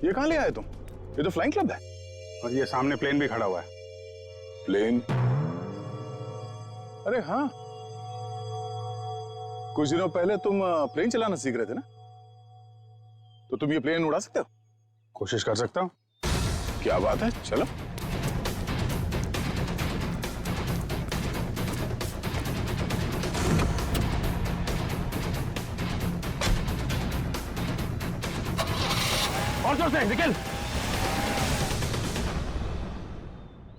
ये कहाँ ले आए तुम? ये तो फ्लाइंग क्लब है। और ये सामने प्लेन भी खड़ा हुआ है। प्लेन? अरे हाँ, कुछ दिनों पहले तुम प्लेन चलाना सीख रहे थे ना? तो तुम ये प्लेन उड़ा सकते हो? कोशिश कर सकता हूँ। क्या बात है, चलो। और जोर से निकल।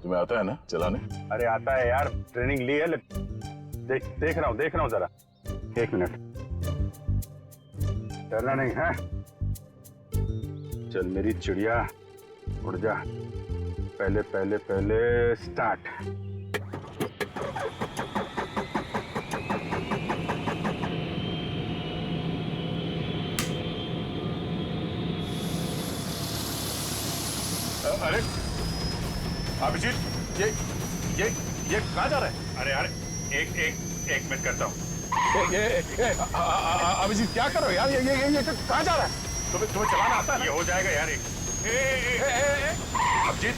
तुम्हें आता है ना चलाने? अरे आता है यार, ट्रेनिंग ली है। देख रहा हूँ जरा। 1 मिनट, डरना नहीं है। चल मेरी चिड़िया, उड़ जा। पहले पहले पहले स्टार्ट। अरे अभिजीत, ये कहाँ जा रहा है? अरे यार, एक मिनट करता हूँ। अभिजीत क्या कर रहे हो यार? ये कहाँ जा रहा है? तुम्हें चलाना आता है ना? ये हो जाएगा यार। अभिजीत,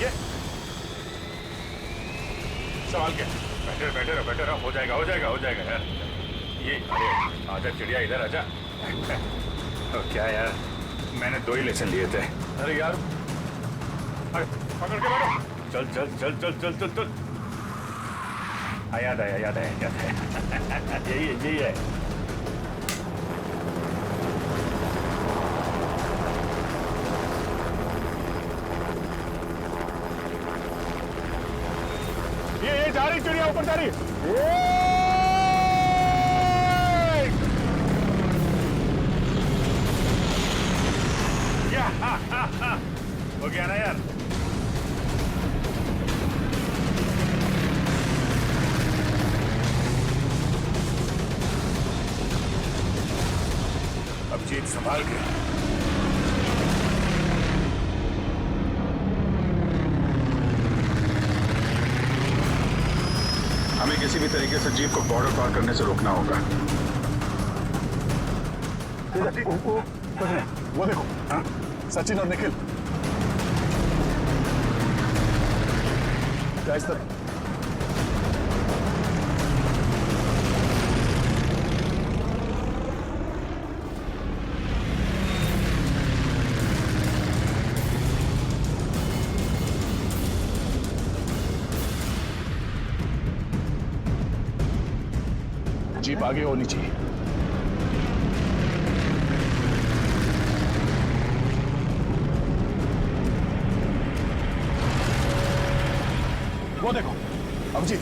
ये सवाल क्या? बैठे रहो। हो जाएगा यार। ये अरे आजा चिड़िया, इधर आजा। क्या यार, मैंने 2 ही लेसन लिए थे। अरे यार, अरे पकड़ के बैठो। चल। याद है। यही है। ये जा रही चिड़िया, ऊपर जा रही। हो गया ना यार। अब जीत संभाल के। हमें किसी भी तरीके से जीप को बॉर्डर पार करने से रोकना होगा। वो देखो, हाँ? सचिन और निखिल। क्या इस तरह? जीप आगे होनी चाहिए। वो देखो अभिजीत,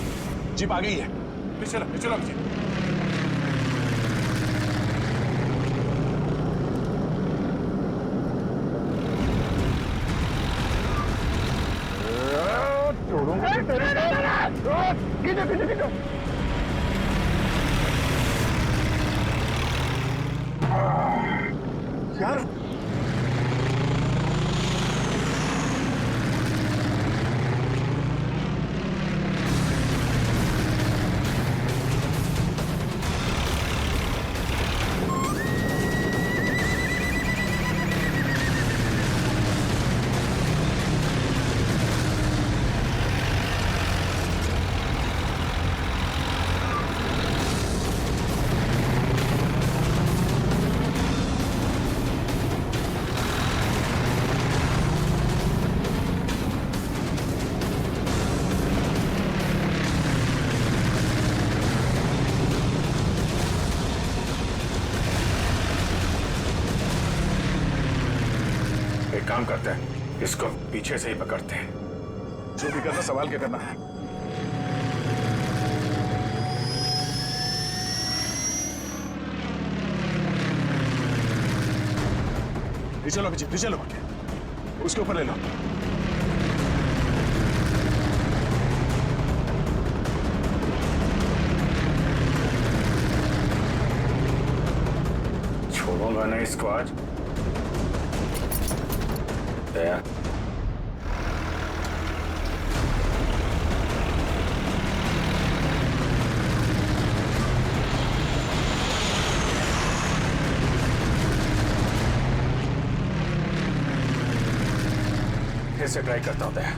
जीप आ गई है। चलो अभिजीत। यार काम करते हैं, इसको पीछे से ही पकड़ते हैं। जो भी करना, सवाल क्या करना है? चलो अभिजीत, चलो उसके ऊपर ले लो। छोड़ूंगा नहीं इसको आज। दया से ट्राई करता हूं दया।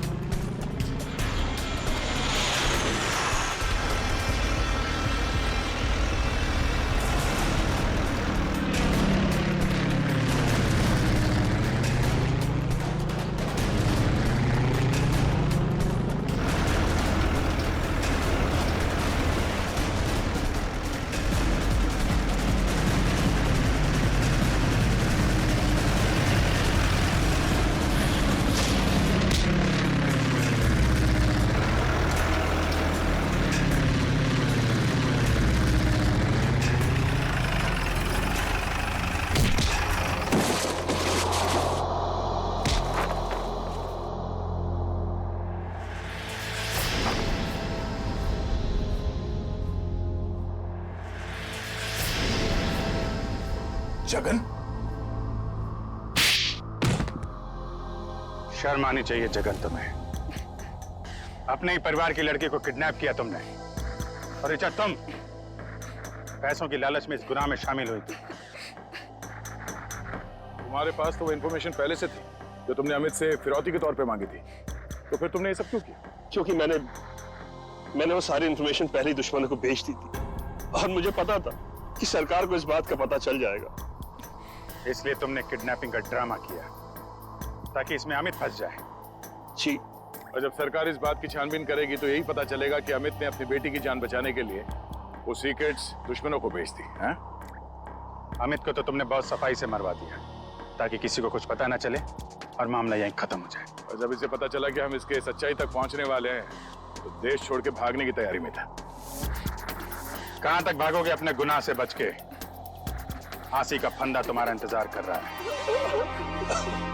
जगन, शर्म आनी चाहिए जगन तुम्हें। अपने ही परिवार की लड़की को किडनैप किया तुमने, और ऋचा तुम पैसों की लालच में इस गुनाह में शामिल हुई थी। तुम्हारे पास तो वो इन्फॉर्मेशन पहले से थी जो तुमने अमित से फिरौती के तौर पे मांगी थी, तो फिर तुमने ये सब क्यों किया? क्योंकि मैंने वो सारी इंफॉर्मेशन पहले ही दुश्मनों को भेज दी थी, और मुझे पता था कि सरकार को इस बात का पता चल जाएगा। इसलिए तुमने किडनैपिंग का ड्रामा किया ताकि इसमें अमित फंस जाए। जी, और जब सरकार इस बात की छानबीन करेगी तो यही पता चलेगा कि अमित ने अपनी बेटी की जान बचाने के लिए वो सीक्रेट्स दुश्मनों को बेच दी। हैं? अमित को तो तुमने बहुत सफाई से मरवा दिया ताकि किसी को कुछ पता ना चले और मामला यहीं खत्म हो जाए। और जब इसे पता चला कि हम इसके सच्चाई तक पहुंचने वाले हैं तो देश छोड़ के भागने की तैयारी में था। कहां तक भागोगे अपने गुनाह से बच के? फांसी का फंदा तुम्हारा इंतजार कर रहा है।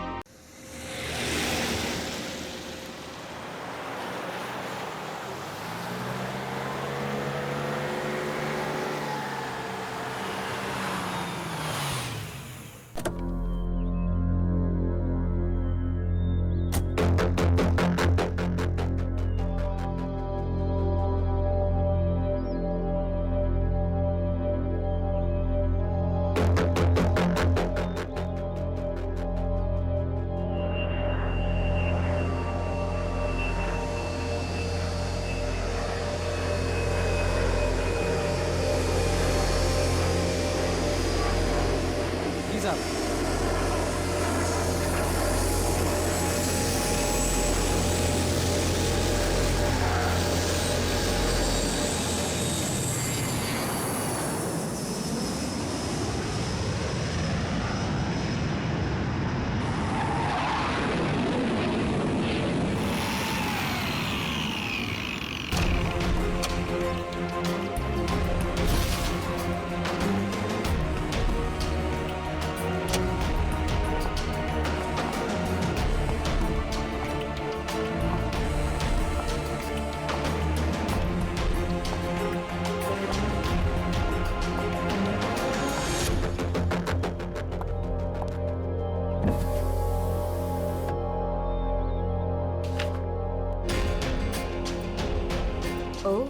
ओह,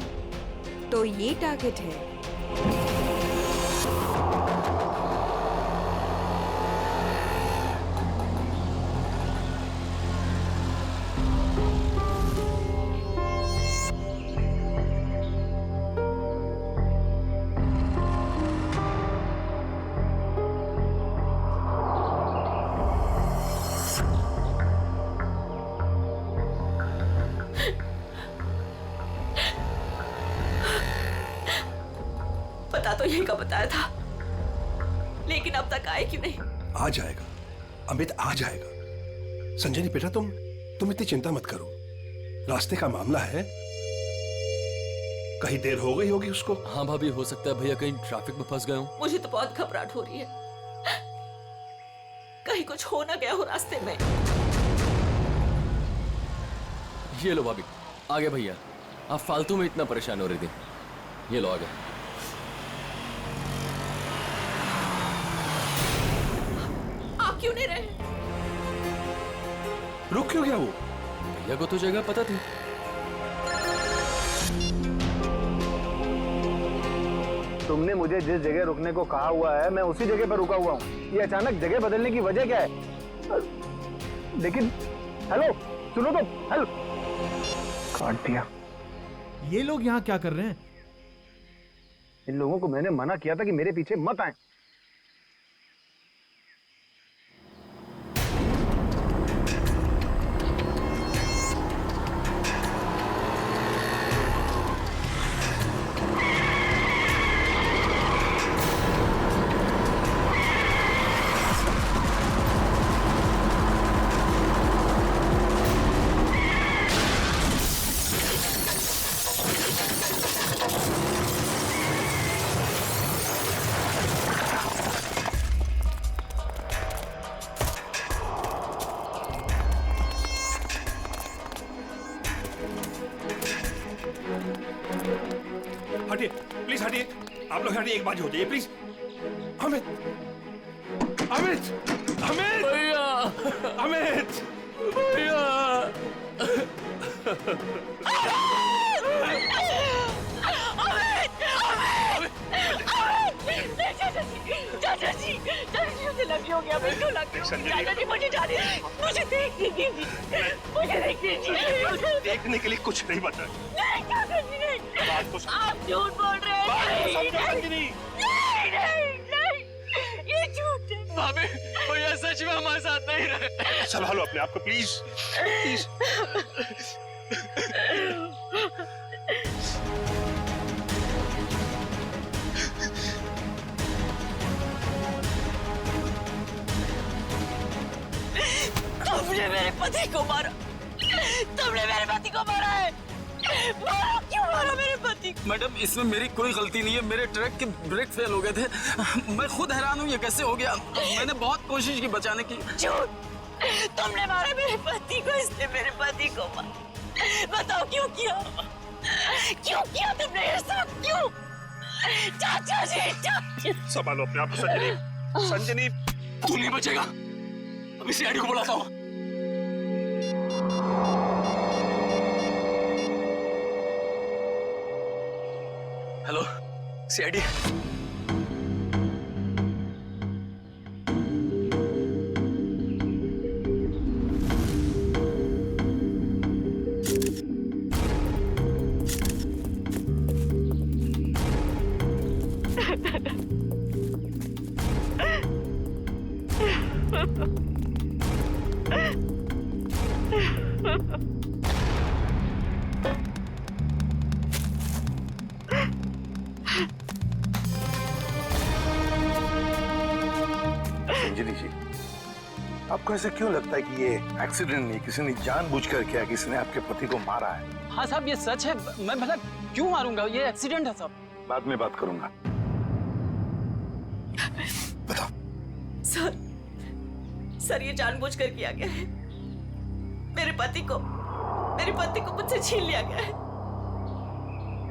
तो ये टारगेट है। तो यही का बताया था, लेकिन अब तक आए क्यों नहीं? आ जाएगा, अमित आ जाएगा। संजनी बेटा तुम इतनी चिंता मत करो, रास्ते का मामला है, कहीं देर हो गई होगी उसको। हाँ भाभी, हो सकता है भैया कहीं ट्रैफिक में फंस गए हो। मुझे तो बहुत घबराहट हो रही है, कहीं कुछ हो ना गया हो रास्ते में। ये लो भाभी, आ गए भैया। आप फालतू में इतना परेशान हो रही थी, ये लो आ गए। आप क्यों नहीं रहे? रुक क्यों गया वो? भैया को तो जगह पता थी। तुमने मुझे जिस जगह रुकने को कहा हुआ है मैं उसी जगह पर रुका हुआ हूँ। ये अचानक जगह बदलने की वजह क्या है? लेकिन हेलो सुनो तो, हेल्प। काट दिया। ये लोग यहाँ क्या कर रहे हैं? इन लोगों को मैंने मना किया था कि मेरे पीछे मत आए। हटिए, प्लीज हटिए। आप लोग हटिए, एक बात हो जाइए प्लीज। अमित, अमित, अमित, भैया, अमित, भैया। चाचा जी मुझे लगी हो गया, बिल्कुल लगी। चाचा जी मुझे जाने, मुझे देखने दीजिए, मुझे देखने दीजिए। देखने के लिए कुछ नहीं बचा। नहीं चाचा जी नहीं, बात तो आप झूठ बोल रहे हैं। नहीं, ये झूठ है। भाभी, भैया सच में हमारे साथ नहीं रहे। संभालो अपने आप को प्लीज, प्लीज। तुमने मेरे पति को मारा, तुमने मेरे पति को मारा है। मारा, क्यों मारा मेरे पति को? मैडम, इसमें मेरी कोई गलती नहीं है। मेरे ट्रक के ब्रेक फेल हो गए थे। मैं खुद हैरान हूँ ये कैसे हो गया। मैंने बहुत कोशिश की बचाने की। झूठ, तुमने मारा मेरे पति को, इसने मेरे पति को मारा। बताओ क्यों किया, क्यों किया तुमने ये सब, क्यों? चाचा जी, चाचा। संभालो अपने आप को संजनी, संजनी। तू नहीं बचेगा, अभी सीआईडी को बुलाता हूँ। Hello CID. संजनी जी, आपको ऐसे क्यों लगता है कि ये एक्सीडेंट नहीं, किसी ने जानबूझकर किया, किसी ने आपके पति को मारा है? हाँ साहब, ये सच है। मैं भला क्यों मारूंगा, ये एक्सीडेंट है साहब। बाद में बात करूंगा। बताओ। सर ये जानबूझकर किया गया है। मेरे पति को मुझसे छीन लिया गया है।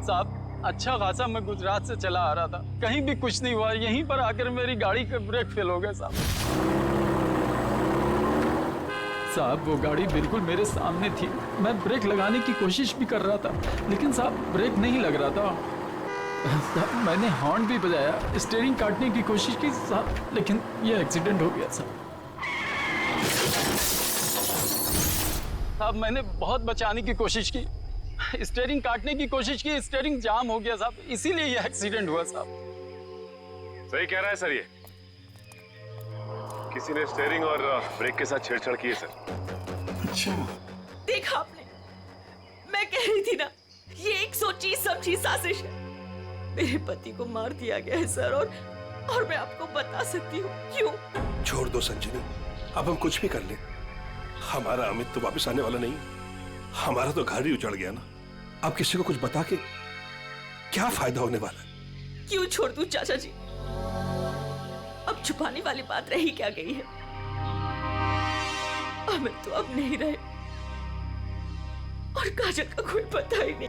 साहब, अच्छा खासा मैं गुजरात से चला आ रहा था, कहीं भी कुछ नहीं हुआ। यहीं पर आकर मेरी गाड़ी का ब्रेक फेल हो गया साहब। साहब वो गाड़ी बिल्कुल मेरे सामने थी। मैं ब्रेक लगाने की कोशिश भी कर रहा था, लेकिन साहब ब्रेक नहीं लग रहा था। साहब मैंने हॉर्न भी बजाया, स्टीयरिंग काटने की कोशिश की साहब, लेकिन ये एक्सीडेंट हो गया साहब। साहब मैंने बहुत बचाने की कोशिश की, स्टीयरिंग काटने की कोशिश की, स्टीयरिंग जाम हो गया साहब, इसीलिए ये एक्सीडेंट हुआ साहब। सही कह रहा है सर, ये किसी ने स्टीयरिंग और ब्रेक के साथ छेड़छाड़ की है सर। अच्छा, देखा आपने, मैं कह रही थी ना, ये एक सोची समझी साजिश है। मेरे पति को मार दिया गया है सर, और मैं आपको बता सकती हूँ क्यों। छोड़ दो संजनी, अब हम कुछ भी कर ले, हमारा अमित तो वापस आने वाला नहीं। हमारा तो घर ही उजड़ गया ना। अब किसी को कुछ बता के क्या फायदा होने वाला है? क्यों छोड़ दूं चाचा जी, अब छुपाने वाली बात रही क्या गई है। अमित तो अब नहीं रहे, और काजल का कोई पता ही नहीं।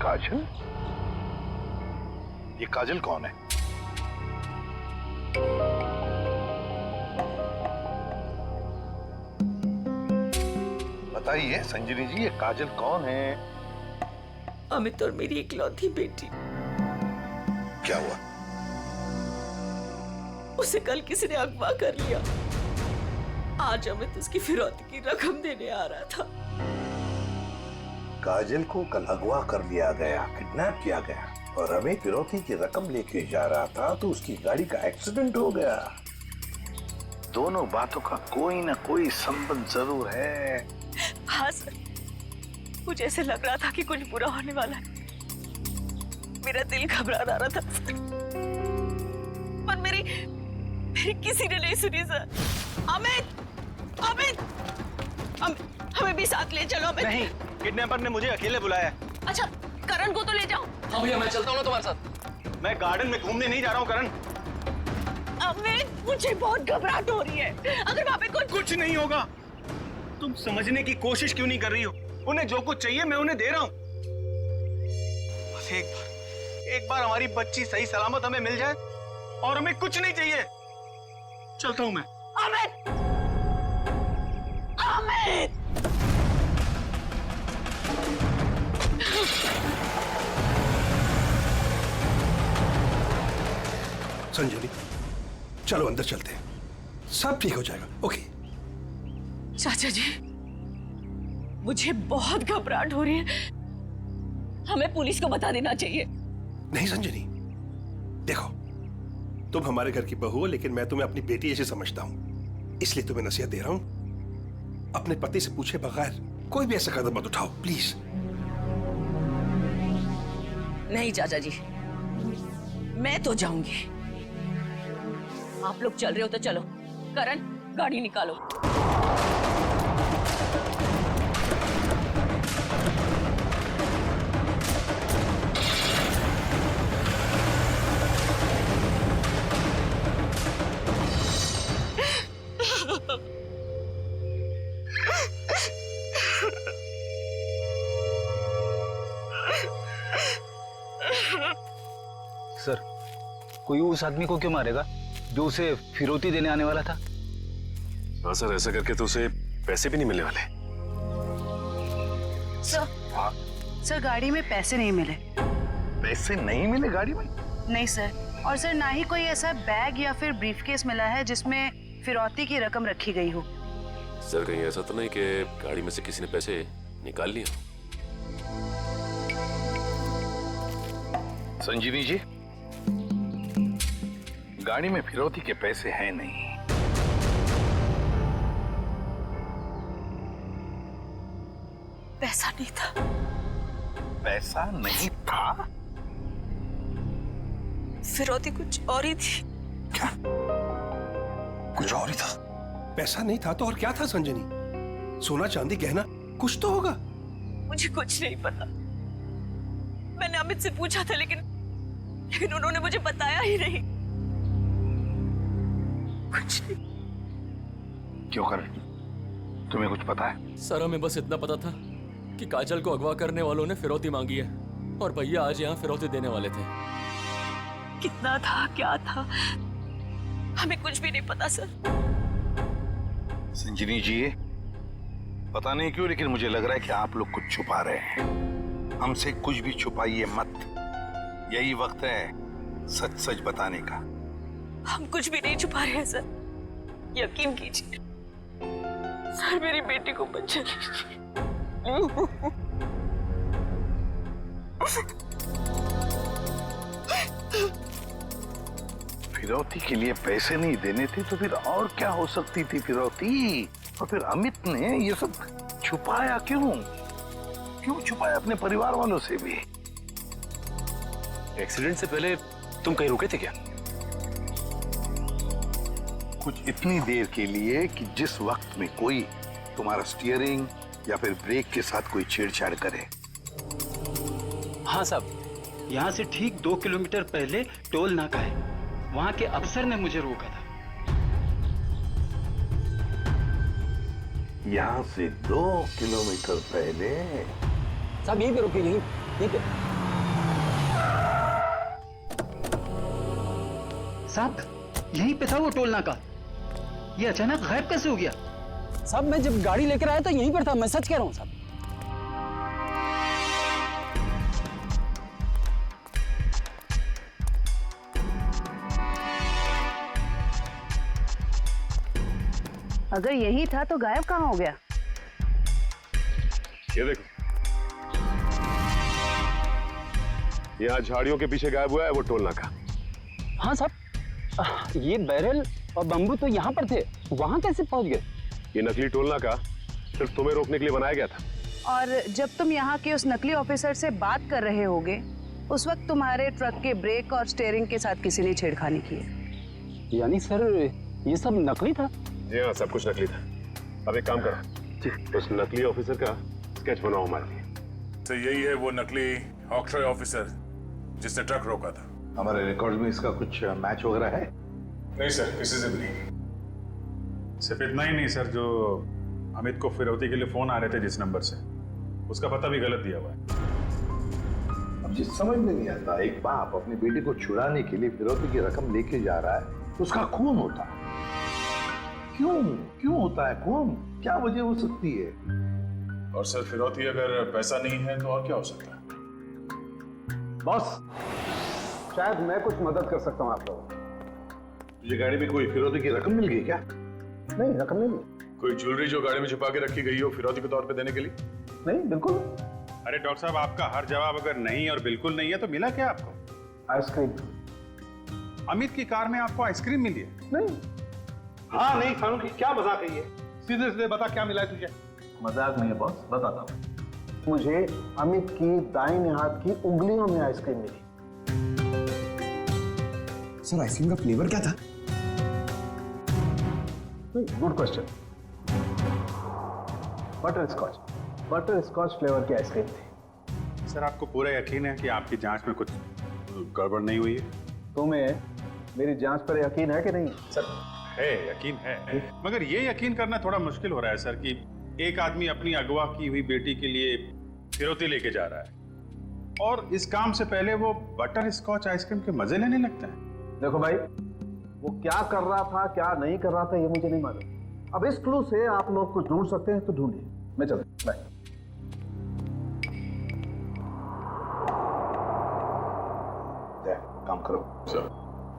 काजल? ये काजल कौन है? बताइए संजनी जी, ये काजल कौन है? अमित और मेरी इकलौती बेटी। क्या हुआ? उसे कल किसी ने अगवा कर लिया। आज अमित उसकी फिरौती की रकम देने आ रहा था। काजल को कल अगवा कर लिया गया, किडनैप किया गया और अमित फिरौती की रकम लेके जा रहा था तो उसकी गाड़ी का एक्सीडेंट हो गया। दोनों बातों का कोई ना कोई संबंध जरूर है। हाँ सर, मुझे ऐसे लग रहा था कि कुछ बुरा होने वाला है। मेरा दिल घबरा रहा था पर मेरी किसी ने नहीं सुनी सर। अमित, अमित, हमें भी साथ ले चलो। अमित नहीं, किडनैपर ने मुझे अकेले बुलाया है। अच्छा, करण को तो ले जाओ। हाँ भैया, मैं चलता हूँ ना तुम्हारे साथ। मैं गार्डन में घूमने नहीं जा रहा हूँ करण। अमित, मुझे बहुत घबराहट हो रही है। अगर वहाँ पे कुछ नहीं होगा। तुम समझने की कोशिश क्यों नहीं कर रही हो? उन्हें जो कुछ चाहिए मैं उन्हें दे रहा हूँ। बस एक बार हमारी बच्ची सही सलामत हमें मिल जाए और हमें कुछ नहीं चाहिए। चलता हूँ मैं। अमित, अमित। संजनी, चलो अंदर चलते हैं, सब ठीक हो जाएगा। ओके चाचा जी, मुझे बहुत घबराहट हो रही है। हमें पुलिस को बता देना चाहिए। नहीं संजनी, देखो तुम हमारे घर की बहू हो, लेकिन मैं तुम्हें अपनी बेटी जैसे समझता हूं, इसलिए तुम्हें नसीहत दे रहा हूं, अपने पति से पूछे बगैर कोई भी ऐसा कदम मत उठाओ, प्लीज। नहीं चाचा जी, मैं तो जाऊंगी। आप लोग चल रहे हो तो चलो। करण, गाड़ी निकालो। सर, कोई उस आदमी को क्यों मारेगा जो उसे फिरौती देने आने वाला था? हाँ सर, ऐसा करके तो उसे पैसे भी नहीं मिलने वाले। सर गाड़ी में पैसे नहीं मिले। पैसे नहीं मिले गाड़ी में? नहीं सर, और सर ना ही कोई ऐसा बैग या फिर ब्रीफकेस मिला है जिसमें फिरौती की रकम रखी गई हो। सर कहीं ऐसा तो नहीं कि गाड़ी में से किसी ने पैसे निकाल लिए? संजीवी जी, गाड़ी में फिरौती के पैसे हैं नहीं। पैसा नहीं था। पैसा नहीं था? फिरौती कुछ और ही थी। क्या? कुछ और ही था? पैसा नहीं था तो और क्या था संजनी? सोना चांदी गहना कुछ तो होगा। मुझे कुछ नहीं पता। मैंने अमित से पूछा था लेकिन उन्होंने मुझे बताया ही नहीं। कुछ नहीं। क्यों कर? तुम्हें कुछ पता है? सर हमें बस इतना पता था कि काजल को अगवा करने वालों ने फिरौती मांगी है और भैया आज यहाँ फिरौती देने वाले थे। कितना था, क्या था, हमें कुछ भी नहीं पता सर। संजीवी जी, पता नहीं क्यों लेकिन मुझे लग रहा है कि आप लोग कुछ छुपा रहे हैं। हमसे कुछ भी छुपाइए मत। यही वक्त है सच सच बताने का। हम कुछ भी नहीं छुपा रहे हैं सर, यकीन कीजिए। सर मेरी बेटी को बचा लीजिए। फिरौती के लिए पैसे नहीं देने थे तो फिर और क्या हो सकती थी फिरौती? और फिर अमित ने ये सब छुपाया क्यों? क्यों छुपाया अपने परिवार वालों से भी? एक्सीडेंट से पहले तुम कहीं रुके थे क्या? कुछ इतनी देर के लिए कि जिस वक्त में कोई तुम्हारा स्टीयरिंग या फिर ब्रेक के साथ कोई छेड़छाड़ करे। हाँ साहब, यहाँ से ठीक 2 किलोमीटर पहले टोल नाका है, वहाँ के अफसर ने मुझे रोका था। यहाँ से 2 किलोमीटर पहले? साहब यहीं पे रुके, यहीं पे। साहब यहीं पे था वो टोल नाका, ये अचानक गायब कैसे हो गया? साहब मैं जब गाड़ी लेकर आया था यहीं पर था, मैं सच कह रहा हूँ साहब। अगर यही था तो गायब कहाँ हो गया? ये देखो, यहाँ झाड़ियों के पीछे गायब हुआ है वो टोल नाका। हाँ साहब, ये बैरल और बम्बू तो यहाँ पर थे, वहाँ कैसे पहुँच गए? ये नकली टोल नाका सिर्फ तुम्हें रोकने के लिए बनाया गया था। और जब तुम यहाँ के उस नकली ऑफिसर से बात कर रहे होगे, उस वक्त तुम्हारे ट्रक के ब्रेक और स्टीयरिंग के साथ किसी ने छेड़खानी की है। यानी सर ये सब नकली था? जी हाँ, सब कुछ नकली था। अब एक काम करो, उस नकली ऑफिसर का स्केच बनाओ हमारे लिए। तो यही है वो नकली ऑक्ट्रॉय ऑफिसर जिसने ट्रक रोका था। हमारे रिकॉर्ड में इसका कुछ मैच वगैरह है? नहीं सर, किसी से भी नहीं। सिर्फ इतना ही नहीं सर, जो अमित को फिरौती के लिए फोन आ रहे थे जिस नंबर से, उसका पता भी गलत दिया हुआ है। अब जिस समझ में नहीं आता, एक बाप अपनी बेटी को छुड़ाने के लिए फिरौती की रकम लेके जा रहा है, उसका खून होता है। क्यों होता है खून? क्या वजह हो सकती है? और सर फिरौती अगर पैसा नहीं है तो और क्या हो सकता है? बॉस, शायद मैं कुछ मदद कर सकता हूँ आप लोगों को। तुझे गाड़ी में कोई फिरौती की रकम मिल गई क्या? नहीं, रकम नहीं मिली। कोई ज्वेलरी जो गाड़ी में छुपा के रखी गई हो फिरौती के तौर पे देने के लिए? नहीं, बिल्कुल। अरे डॉक्टर साहब, आपका हर जवाब अगर नहीं और बिल्कुल नहीं है तो मिला क्या आपको? आइसक्रीम। अमित की कार में आपको आइसक्रीम मिली है? नहीं। हाँ नहीं फारूकी, क्या मजाक है ये? सीधे सीधे बता क्या मिला है तुझे? मजाक नहीं है बॉस, बताता हूँ। मुझे अमित की दाहिने हाथ की उंगलियों में आइसक्रीम मिली। सर आइसक्रीम का फ्लेवर क्या था? Good question. Butterscotch flavour की आइसक्रीम थी। सर आपको पूरा यकीन है कि आपकी जांच में कुछ गड़बड़ नहीं हुई है? तुम्हें मेरी जांच पर यकीन है कि नहीं? सर है, यकीन है, मगर ये यकीन करना थोड़ा मुश्किल हो रहा है सर कि एक आदमी अपनी अगवा की हुई बेटी के लिए फिरौती लेके जा रहा है और इस काम से पहले वो बटर स्कॉच आइसक्रीम के मजे लेने लगता है। देखो भाई, वो क्या कर रहा था क्या नहीं कर रहा था ये मुझे नहीं मालूम। अब इस क्लू से आप लोग कुछ ढूंढ सकते हैं तो ढूंढिए। मैं चलता हूं, बाय। काम करो सर,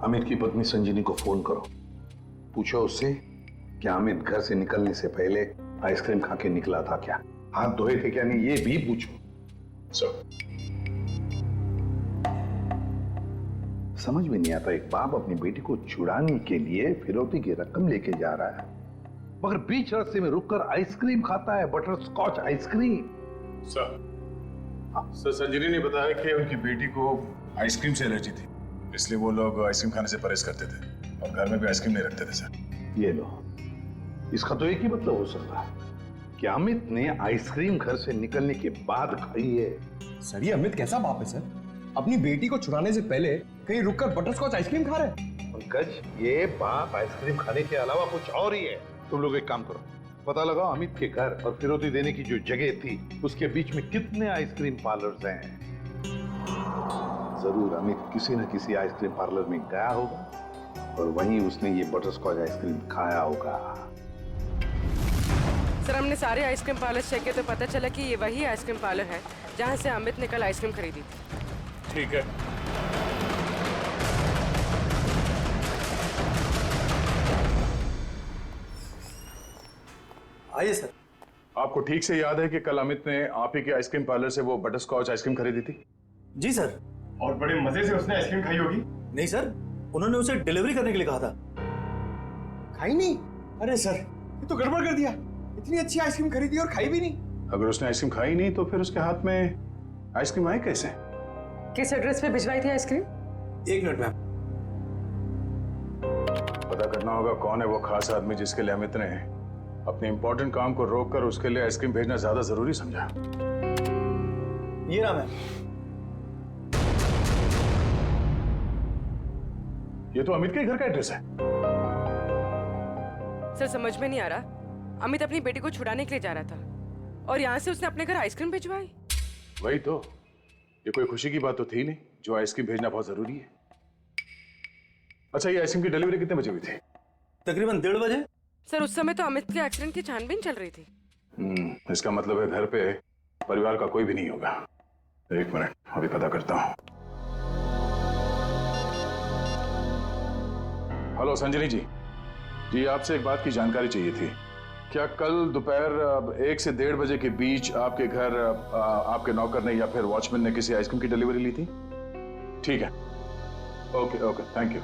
अमित की पत्नी संजीनी को फोन करो, पूछो उससे कि अमित घर से निकलने से पहले आइसक्रीम खा के निकला था क्या, हाथ धोए थे क्या नहीं, ये भी पूछो सर। समझ में नहीं आता, एक बाप अपनी बेटी को छुड़ाने के लिए फिरौती की रकम लेके जा रहा है, मगर बीच रास्ते में रुककर आइसक्रीम खाता है, बटर स्कॉच आइसक्रीम। सर संजीनी ने बताया कि उनकी बेटी को आइसक्रीम से एलर्जी थी, इसलिए वो लोग आइसक्रीम खाने से परहेज करते थे और घर में भी आइसक्रीम नहीं रखते थे सर। ये लो, इसका तो एक ही मतलब हो सकता है कि अमित ने आइसक्रीम घर से निकलने के बाद खाई है। सर ये अमित कैसा बाप है सर? अपनी बेटी को छुड़ाने से पहले कहीं रुककर बटरस्कॉच आइसक्रीम खा रहे हैं। पंकज, ये बाप आइसक्रीम खाने के अलावा कुछ और ही है। तुम लोग एक काम करो, पता लगाओ अमित के घर और फिरौती देने की जो जगह थी उसके बीच में कितने आइसक्रीम पार्लर्स हैं। जरूर अमित किसी न किसी आइसक्रीम पार्लर में गया होगा और वहीं उसने ये बटरस्कॉच आइसक्रीम खाया होगा। सर हमने सारे आइसक्रीम पार्लर चेक किए तो पता चला कि ये वही आइसक्रीम पार्लर है जहाँ से अमित ने कल आइसक्रीम खरीदी थी। ठीक है। आइए सर। आपको ठीक से याद है कि कल अमित ने आप ही के आइसक्रीम पार्लर से वो बटरस्कॉच आइसक्रीम खरीदी थी? जी सर। और बड़े मजे से उसने आइसक्रीम खाई होगी? नहीं सर, उन्होंने उसे डिलीवरी करने के लिए कहा था। खाई नहीं? अरे सर ये तो गड़बड़ कर दिया, इतनी अच्छी आइसक्रीम खरीदी और खाई भी नहीं। अगर उसने आइसक्रीम खाई नहीं तो फिर उसके हाथ में आइसक्रीम आई कैसे? किस एड्रेस पे भिजवाई थी आइसक्रीम? 1 minute ma'am. पता करना होगा कौन है वो खास आदमी जिसके लिए अमित ने अपने इंपॉर्टेंट काम को रोककर उसके लिए आइसक्रीम भेजना ज्यादा जरूरी समझा। ये नाम है। ये तो अमित के घर का एड्रेस है। सर समझ में नहीं आ रहा, अमित अपनी बेटी को छुड़ाने के लिए जा रहा था और यहाँ से उसने अपने घर आइसक्रीम भिजवाई। वही तो, ये कोई खुशी की बात तो थी नहीं जो आइसक्रीम भेजना बहुत जरूरी है। अच्छा, ये आइसक्रीम की डिलीवरी कितने बजे हुई थी? तकरीबन 1:30 बजे। सर उस समय तो अमित के एक्सीडेंट की छानबीन चल रही थी। इसका मतलब है घर पे परिवार का कोई भी नहीं होगा। 1 मिनट, अभी पता करता हूँ। हेलो संजनी जी, जी आपसे एक बात की जानकारी चाहिए थी। क्या कल दोपहर 1 से 1:30 बजे के बीच आपके घर आपके नौकर ने या फिर वॉचमैन ने किसी आइसक्रीम की डिलीवरी ली थी? ठीक है, okay okay, thank you.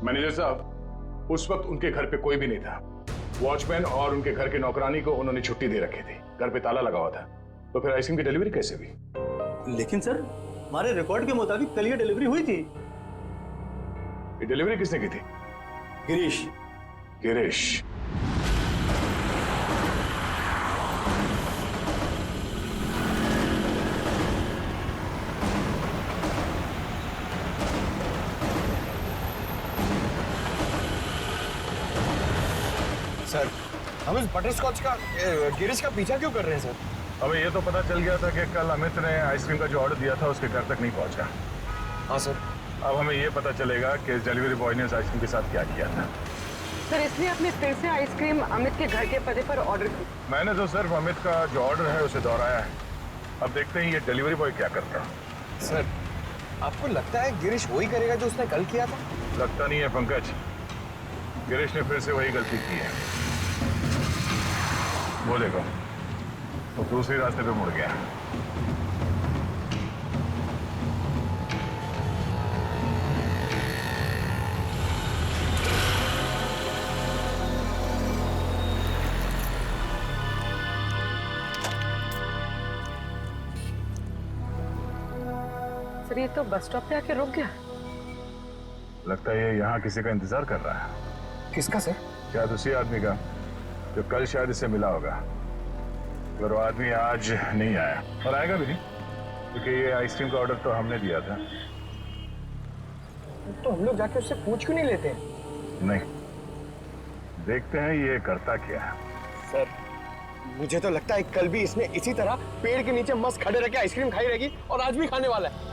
Manager साहब, उस वक्त उनके घर पे कोई भी नहीं था। वॉचमैन और उनके घर के नौकरानी को उन्होंने छुट्टी दे रखी थी, घर पे ताला लगा हुआ था, तो फिर आइसक्रीम की डिलीवरी कैसे हुई? लेकिन सर, हमारे रिकॉर्ड के मुताबिक कल ये डिलीवरी हुई थी। ये डिलीवरी किसने की थी? गिरीश। गिरीश? सर, हम इस बटरस्कॉच का गिरीश का पीछा क्यों कर रहे हैं सर? हमें ये तो पता चल गया था कि कल अमित ने आइसक्रीम का जो ऑर्डर दिया था उसके घर तक नहीं पहुंचा। हाँ सर। अब हमें ये पता चलेगा कि इस डिलीवरी बॉय ने इस आइसक्रीम के साथ क्या किया था। सर, इसलिए आपने फिर से आइसक्रीम अमित के घर के पते पर ऑर्डर की? मैंने तो सिर्फ अमित का जो ऑर्डर है उसे दोहराया है। अब देखते हैं ये डिलीवरी बॉय क्या करता है। सर, आपको लगता है गिरीश वही करेगा जो उसने कल किया था? लगता नहीं है पंकज, गिरीश ने फिर से वही गलती की है। वो देखो, वो दूसरे रास्ते पे मुड़ गया। सर, ये तो बस स्टॉप पे आके रुक गया। लगता है ये यहाँ किसी का इंतजार कर रहा है। किसका सर? शायद उसी आदमी का जो कल शायद इससे मिला होगा। पर वो आदमी आज नहीं आया और आएगा भी नहीं, क्योंकि ये आइसक्रीम का ऑर्डर तो हमने दिया था। तो हम लोग जाके उससे पूछ क्यों नहीं लेते? नहीं, देखते हैं ये करता क्या है। सर, मुझे तो लगता है कल भी इसने इसी तरह पेड़ के नीचे मस्त खड़े रह के आइसक्रीम खाई रहेगी और आज भी खाने वाला है।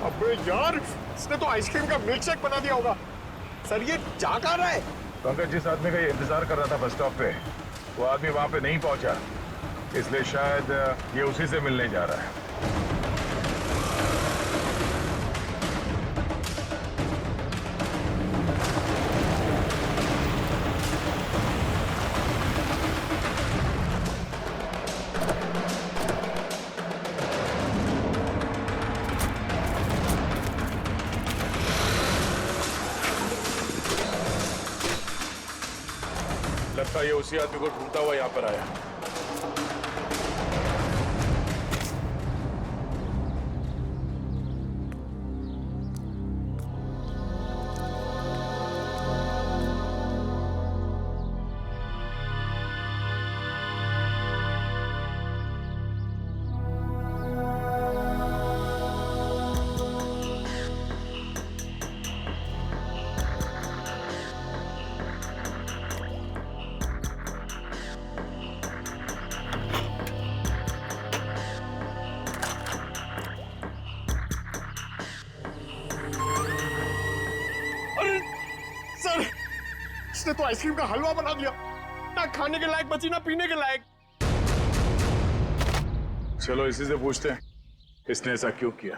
अबे यार, इसने तो आइसक्रीम का मिल्क शेक बना दिया होगा। सर, ये जा कहाँ रहा है? पंकज, जिस आदमी का ये इंतजार कर रहा था बस स्टॉप पे, वो आदमी वहां पे नहीं पहुंचा, इसलिए शायद ये उसी से मिलने जा रहा है। लगता है ये उसी आदमी को ढूंढता हुआ यहाँ पर आया। इसने तो आइसक्रीम का हलवा बना दिया, ना खाने के लायक बची ना पीने के लायक। चलो इसी से पूछते हैं इसने ऐसा क्यों किया।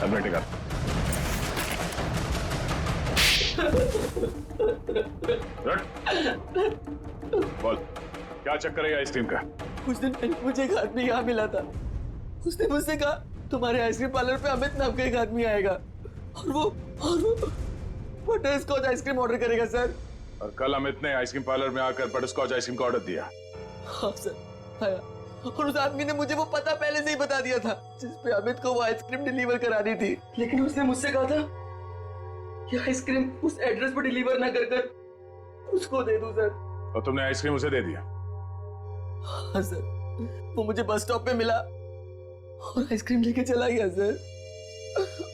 अब बेटे का बोल, क्या चक्कर है आइसक्रीम का? कुछ दिन पहले मुझे एक आदमी यहाँ मिला था। उसने मुझसे कहा तुम्हारे आइसक्रीम पार्लर पे अमित नाम का एक आदमी आएगा और वो बटरस्कॉच आइसक्रीम ऑर्डर करेगा सर। और कल अमित ने आइसक्रीम पार्लर में आकर बटरस्कॉच आइसक्रीम का ऑर्डर दिया। हाँ सर, आया। और उस आदमी ने मुझे वो पता पहले से ही बता दिया था जिस पे अमित को वो आइसक्रीम डिलीवर करानी थी, लेकिन उसने मुझसे कहा था कि आइसक्रीम उस एड्रेस पर डिलीवर ना कर उसको दे दूं सर। और तुमने आइसक्रीम उसे दे दिया? हाँ सर, वो मुझे बस स्टॉप पे मिला और आइसक्रीम लेके चला गया सर।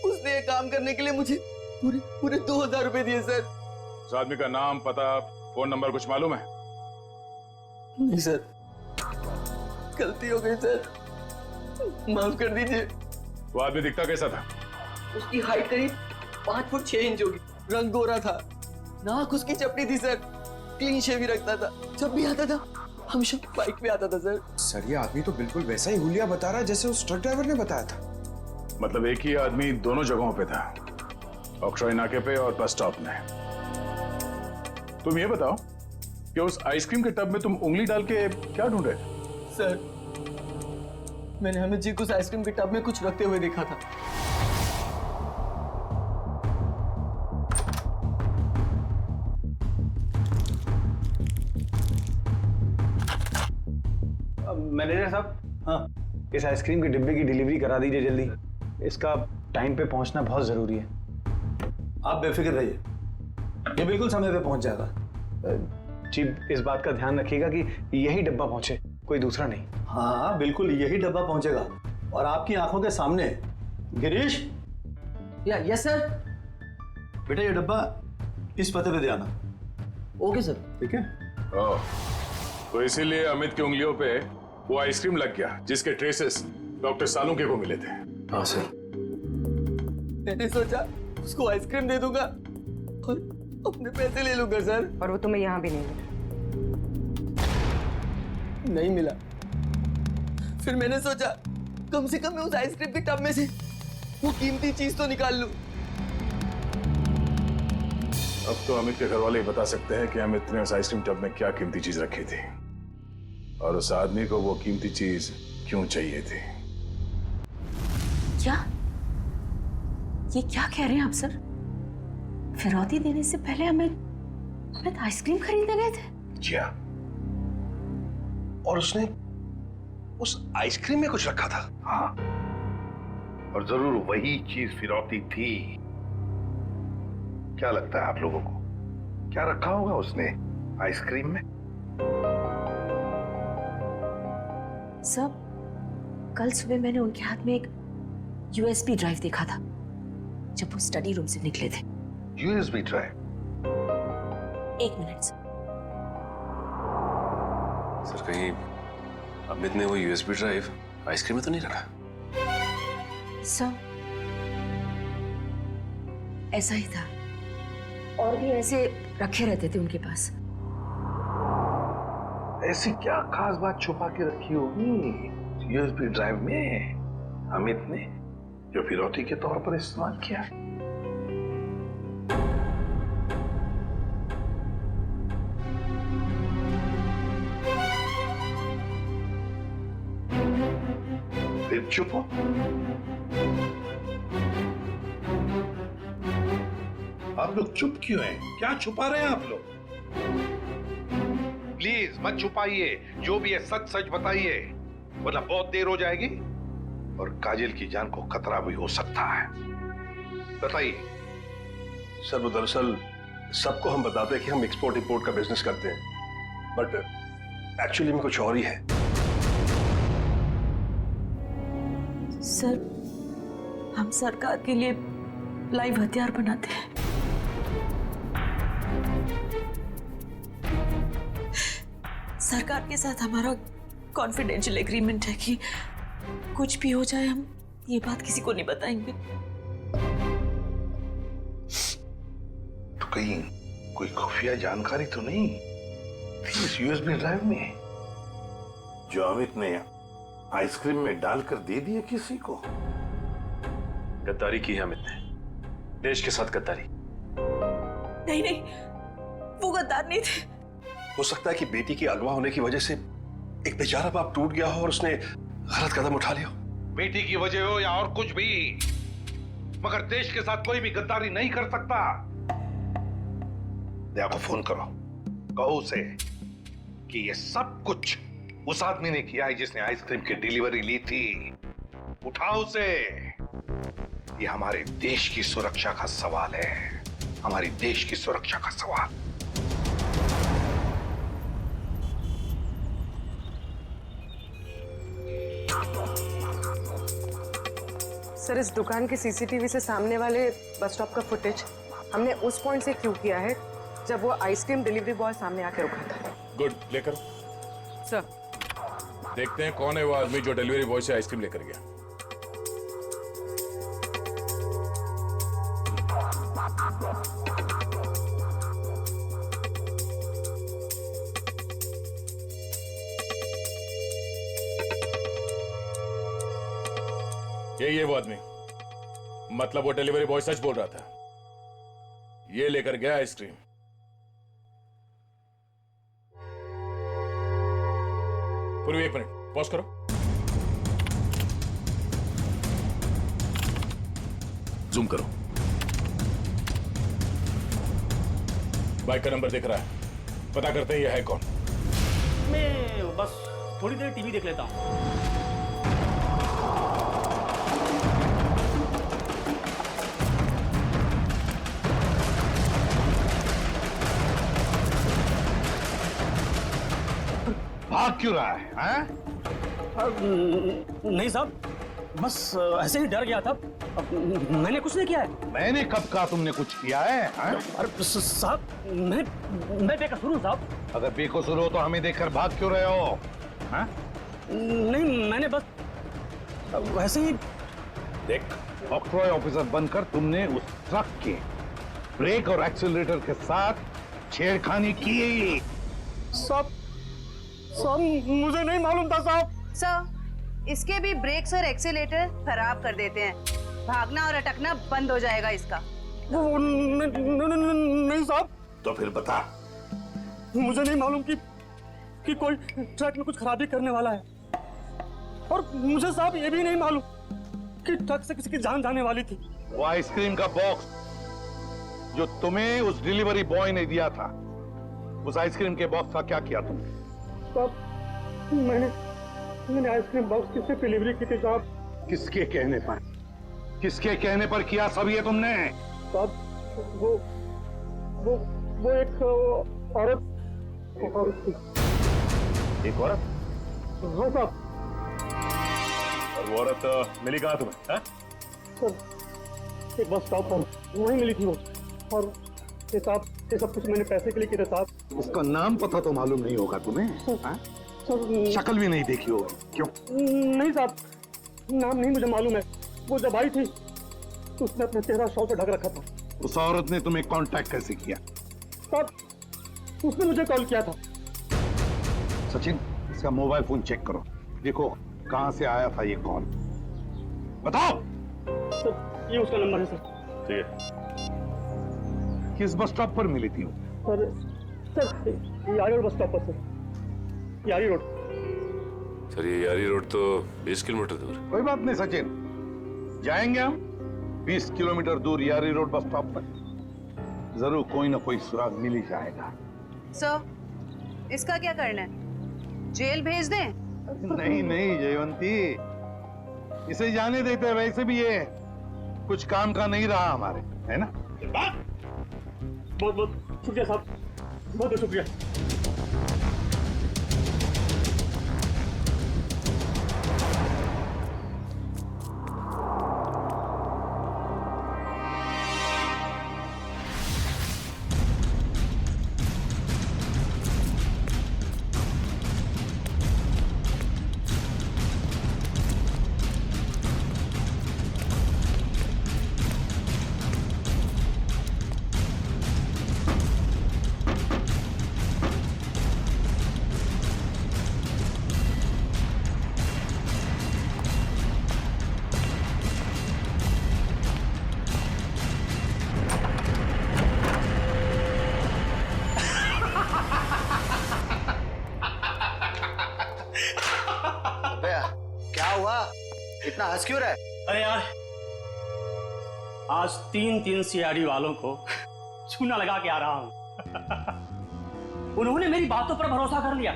उसने ये काम करने के लिए मुझे पूरे 2000 रुपए दिए सर। उस आदमी का नाम, पता, फोन नंबर कुछ मालूम है? नहीं सर, गलती हो गई सर, माफ कर दीजिए। वो आदमी दिखता कैसा था? उसकी हाइट करीब 5 फुट 6 इंच होगी, रंग गोरा था, नाक उसकी चपटी थी सर, क्लीन शेव ही रखता था, जब भी आता था हमेशा बाइक पे आता था सर। सर ये आदमी तो बिल्कुल वैसा ही हुलिया बता रहा है जैसे उस ट्रक ड्राइवर ने बताया था। मतलब एक ही आदमी दोनों जगहों पे था, ऑक्ट्रॉय नाके पे और बस स्टॉप में। तुम ये बताओ कि उस आइसक्रीम के टब में तुम उंगली डाल के क्या ढूंढ रहे थे? सर मैंने अमित जी को उस आइसक्रीम के टब में कुछ रखते हुए देखा था। मैनेजर साहब, हाँ, इस आइसक्रीम के डिब्बे की डिलीवरी करा दीजिए जल्दी, इसका टाइम पे पहुंचना बहुत जरूरी है। आप बेफिक्र रहिए, ये बिल्कुल समय पे पहुंच जाएगा। चीफ इस बात का ध्यान रखिएगा कि यही डब्बा पहुंचे, कोई दूसरा नहीं। हाँ बिल्कुल यही डब्बा पहुंचेगा और आपकी आंखों के सामने। Girish, yes sir. बेटा ये डब्बा इस पते पे दे आना। Okay sir. ठीक है। ओह, तो इसीलिए अमित की उंगलियों पे वो आइसक्रीम लग गया जिसके ट्रेसेस डॉक्टर सालुंके को मिले थे। हाँ सर। मैंने सोचा उसको आइसक्रीम दे दूंगा और अपने पैसे ले लूंगा सर। और वो तुम्हें यहाँ भी नहीं नहीं मिला। फिर मैंने सोचा कम से कम मैं उस आइसक्रीम के टब में से वो कीमती चीज तो निकाल लूं। अब तो अमित के घर वाले ही बता सकते हैं कि अमित ने उस आइसक्रीम टब में क्या कीमती चीज रखी थी और उस आदमी को वो कीमती चीज क्यों चाहिए थी। क्या ये क्या कह रहे हैं आप सर? फिरौती देने से पहले हमें आइसक्रीम खरीदने गए थे? जी हाँ, और उसने उस आइसक्रीम में कुछ रखा था। हाँ, और जरूर वही चीज फिरौती थी। क्या लगता है आप लोगों को, क्या रखा होगा उसने आइसक्रीम में? सब कल सुबह मैंने उनके हाथ में एक यूएसबी ड्राइव देखा था जब वो स्टडी रूम से निकले थे। USB drive? एक मिनट सर, कहीं अमित ने वो यूएसबी ड्राइव आइसक्रीम में तो नहीं रखा? सर ऐसा ही था, और भी ऐसे रखे रहते थे उनके पास। ऐसी क्या खास बात छुपा के रखी होगी यूएसबी ड्राइव में अमित ने जो फिरौती के तौर पर इस्तेमाल किया? फिर चुप हो। आप लोग चुप क्यों हैं? क्या छुपा रहे हैं आप लोग? प्लीज मत छुपाइए, जो भी है सच सच बताइए, वरना बहुत देर हो जाएगी और काजल की जान को खतरा भी हो सकता है। बताइए। सर वो दरअसल सबको हम बताते हैं कि हम एक्सपोर्ट इंपोर्ट का बिजनेस करते हैं, बट एक्चुअली में कुछ और ही है। सर हम सरकार के लिए लाइव हथियार बनाते हैं। सरकार के साथ हमारा कॉन्फिडेंशियल एग्रीमेंट है कि कुछ भी हो जाए हम ये बात किसी को नहीं बताएंगे। तो कहीं कोई खुफिया जानकारी तो नहीं थी इस यूएसबी ड्राइव में जो अमित ने आइसक्रीम में डालकर दे दिया किसी को? गद्दारी की है अमित ने, देश के साथ गद्दारी। नहीं नहीं, वो गद्दार नहीं थे। हो सकता है कि बेटी के अगवा होने की वजह से एक बेचारा बाप टूट गया हो और उसने गलत कदम उठा लिया हो। बेटी की वजह हो या और कुछ भी, मगर देश के साथ कोई भी गद्दारी नहीं कर सकता। दया को फोन करो, कहो उसे कि ये सब कुछ उस आदमी ने किया है जिसने आइसक्रीम की डिलीवरी ली थी। उठाओ उसे। ये हमारे देश की सुरक्षा का सवाल है, हमारी देश की सुरक्षा का सवाल। सर इस दुकान के सीसीटीवी से सामने वाले बस स्टॉप का फुटेज हमने उस पॉइंट से क्यों किया है जब वो आइसक्रीम डिलीवरी बॉय सामने आके रुका था। गुड, लेकर सर। देखते हैं कौन है वो आदमी जो डिलीवरी बॉय से आइसक्रीम लेकर गया। ये वो आदमी, मतलब वो डिलीवरी बॉय सच बोल रहा था। ये लेकर गया आइसक्रीम। पूरी 1 मिनट पॉज करो। जूम करो। बाइक का नंबर दिख रहा है, पता करते हैं ये है कौन। मैं बस थोड़ी देर टीवी देख लेता हूँ। भाग क्यों रहा है? नहीं साहब, बस ऐसे ही डर गया था। मैंने कुछ नहीं किया है। मैंने कब कहा तुमने कुछ किया है? अरे साहब, मैं बेकसूर हूँ साहब। अगर बेकसूर हो तो हमें देखकर भाग क्यों रहे हो? नहीं, मैंने बस वैसे ही। देख, ऑक्ट्रॉय ऑफिसर बनकर तुमने उस ट्रक के ब्रेक और एक्सीलरेटर के साथ छेड़खानी की। साहब मुझे नहीं मालूम था साहब। सर, इसके भी ब्रेक्स और एक्सीलेटर खराब कर देते हैं। भागना और अटकना बंद हो जाएगा इसका। नहीं साहब। तो फिर बता। मुझे नहीं मालूम कि कोई ट्रक में कुछ खराबी करने वाला है। और मुझे साहब ये भी नहीं मालूम कि ट्रक से किसी की जान जाने वाली थी। वो आइसक्रीम का बॉक्स जो तुम्हें उस डिलीवरी बॉय ने दिया था, उस आइसक्रीम के बॉक्स का क्या किया तुमने? साहब, मैंने आइसक्रीम बॉक्स किससे डिलीवरी की थी साहब? किसके कहने पर? किसके कहने पर किया सब ये तुमने? साहब, वो एक औरत थी। एक औरत? हाँ साहब। और वो औरत मिली कहाँ तुम्हें? सर, एक बस स्टॉप पर वहीं मिली थी वो। और ये साहब, ये सब कुछ मैंने पैसे के लिए किया साहब। उसका नाम पता तो मालूम नहीं होगा तुम्हें? शक्ल भी नहीं देखी होगी। क्यों? नहीं साहब, नाम नहीं मुझे मालूम है। वो जब आई थी तो उसने अपना चेहरा शॉल से ढक रखा था। उस औरत ने तुम्हें कांटेक्ट कैसे किया? साहब, उसने मुझे कॉल किया था। सचिन, इसका मोबाइल फोन चेक करो, देखो कहां से आया था ये कॉल। बताओ। सर, ये उसका नंबर है सर। ठीक है। किस बस स्टॉप पर मिली थी वो? सर, यारी रोड बस स्टॉप पर सर। यारी रोड। सर, ये यारी रोड तो 20 किलोमीटर दूर। कोई बात नहीं सचिन, जाएंगे हम 20 किलोमीटर दूर यारी रोड बस स्टॉप पर। जरूर कोई ना कोई सुराग मिल ही जाएगा। सर, इसका क्या करना है? जेल भेज दें? नहीं जयवंती, इसे जाने देते हैं। वैसे भी ये कुछ काम का नहीं रहा हमारे, है ना? बहुत बहुत शुक्रिया साहब, बहुत बहुत शुक्रिया। इतना हंस क्यों रहा है? अरे यार, आज 3 सीआईडी वालों को चूना लगा के आ रहा हूं। उन्होंने मेरी बातों पर भरोसा कर लिया।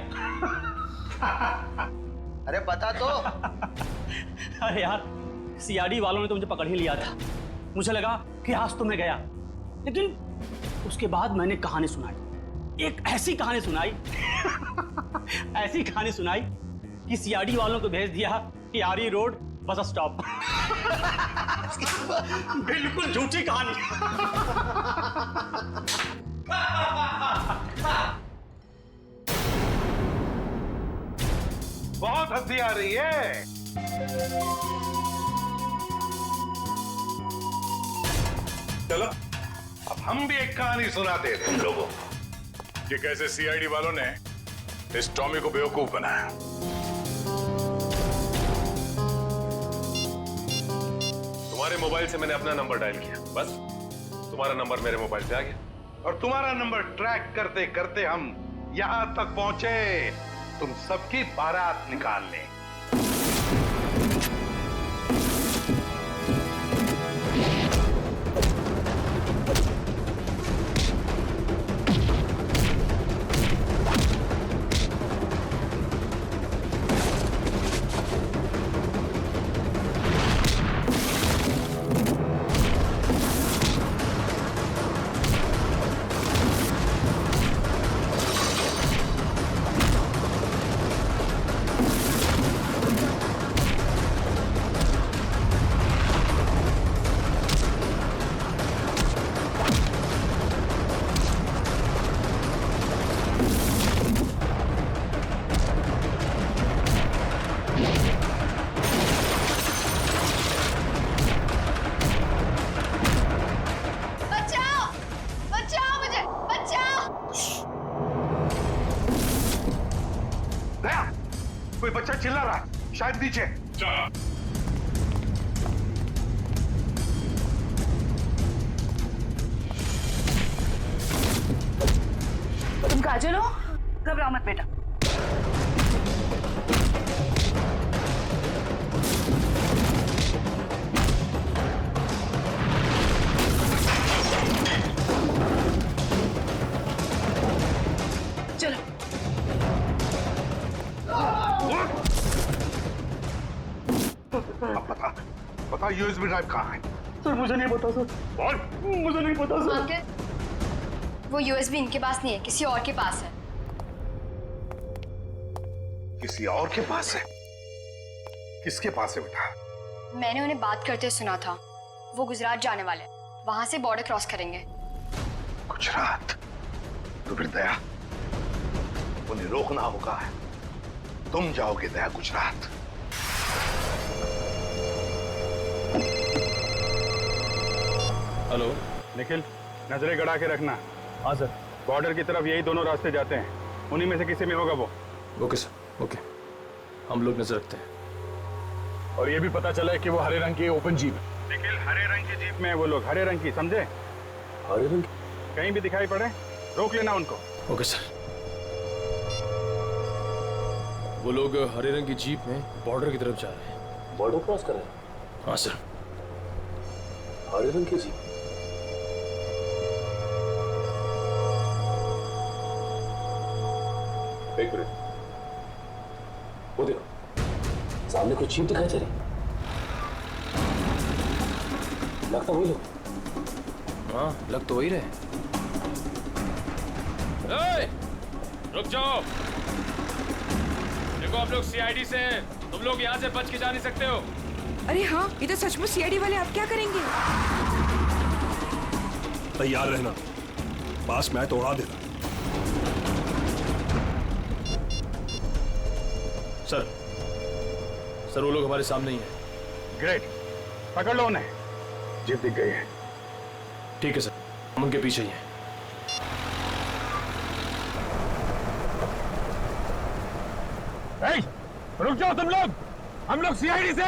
अरे बता तो। अरे यार, सीआईडी वालों ने तो मुझे पकड़ ही लिया था। मुझे लगा कि आज तो मैं गया, लेकिन उसके बाद मैंने कहानी सुनाई। एक ऐसी कहानी सुनाई ऐसी कहानी सुनाई कि सीआईडी वालों को भेज दिया यारी रोड बस स्टॉप। बिल्कुल झूठी कहानी। हंसी आ रही है? चलो अब हम भी एक कहानी सुनाते हैं तुम लोगों को कि कैसे सीआईडी वालों ने इस टॉमी को बेवकूफ बनाया। तुम्हारे मोबाइल से मैंने अपना नंबर डायल किया, बस तुम्हारा नंबर मेरे मोबाइल पे आ गया और तुम्हारा नंबर ट्रैक करते करते हम यहां तक पहुंचे तुम सबकी बारात निकालने। कोई बच्चा चिल्ला रहा है, शायद नीचे। तुम काजल हो? घबराओ मत बेटा। चलो। अब बता यूएसबी ड्राइव कहाँ है? सर मुझे नहीं पता सर। बोल। मुझे नहीं पता सर। अंकल, वो यूएसबी इनके पास नहीं है, किसी और के पास है। किसी और के पास है? किसके पास है बेटा? मैंने उन्हें बात करते सुना था। वो गुजरात जाने वाले, वहां से बॉर्डर क्रॉस करेंगे। गुजरात? तो फिर दया, उन्हें रोकना होगा। तुम जाओगे दया गुजरात। हेलो निखिल, नजरें गड़ा के रखना। हाँ सर। बॉर्डर की तरफ यही दोनों रास्ते जाते हैं, उन्हीं में से किसी में होगा वो। Okay sir, okay. हम लोग नजर रखते हैं। और ये भी पता चला है कि वो हरे रंग की ओपन जीप है। निखिल, हरे रंग की जीप में वो लोग, हरे रंग की, समझे? हरे रंग? कहीं भी दिखाई पड़े रोक लेना उनको। Okay sir. वो लोग हरे रंग की जीप में बॉर्डर की तरफ जा रहे हैं। बॉर्डर क्रॉस कर रहे हैं? हाँ सर। हरे रंग की जीप? एक मिनट, वो देखो सामने कुछ जीप दिखाई दे रही। लगता वही लोग। हाँ, लग तो वही रहे। रुक जाओ। देखो हम लोग सीआईडी से हैं, तुम लोग यहाँ से बच के जा नहीं सकते हो। अरे हाँ, ये तो सचमुच सीआईडी वाले। आप क्या करेंगे? तैयार रहना, पास मैं तो उड़ा देना। सर वो लोग हमारे सामने ही हैं। ग्रेट, पकड़ लो उन्हें। जीप दिख गई है। ठीक है सर, हम उनके पीछे ही हैं। रुक जाओ तुम लोग, हम लोग सीआईडी से।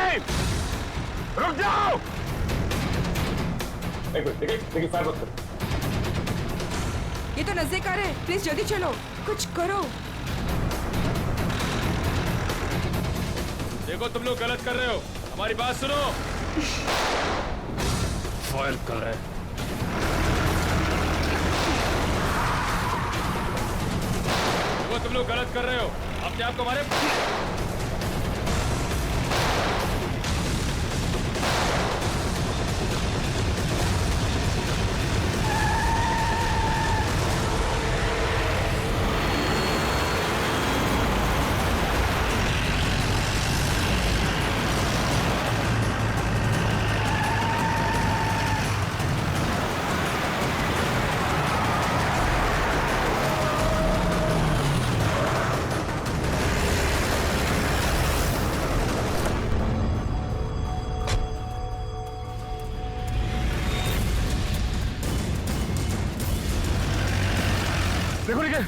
रुक जाओ। एक मिनट, देखिए फायर मत करो। ये तो नजदीक आ रहे हैं, प्लीज जल्दी चलो, कुछ करो। देखो तुम लोग गलत कर रहे हो, हमारी बात सुनो। फायर कर रहे हैं। देखो तुम लोग गलत कर रहे हो, अपने आप को हमारे। देखो नीचे।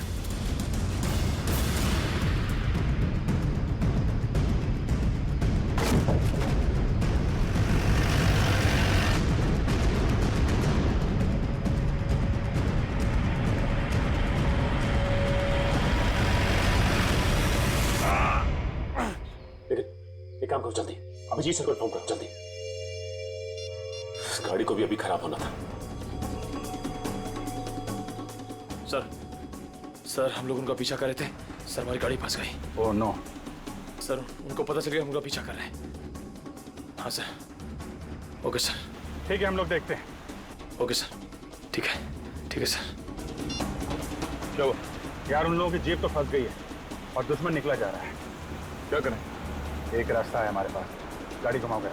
एक काम करो जल्दी, अभिजीत सर को फोन करो जल्दी। इस गाड़ी को भी अभी खराब होना था। सर हम लोग उनका पीछा कर रहे थे, सर हमारी गाड़ी फंस गई। Oh no. सर उनको पता चल गया हम उनका पीछा कर रहे हैं। हाँ सर। Okay sir. ठीक है, हम लोग देखते हैं। ओके सर, ठीक है सर। चलो यार, उन लोगों की जीप तो फंस गई है और दुश्मन निकला जा रहा है। क्या करें? एक रास्ता है हमारे पास, गाड़ी घुमाओ गया।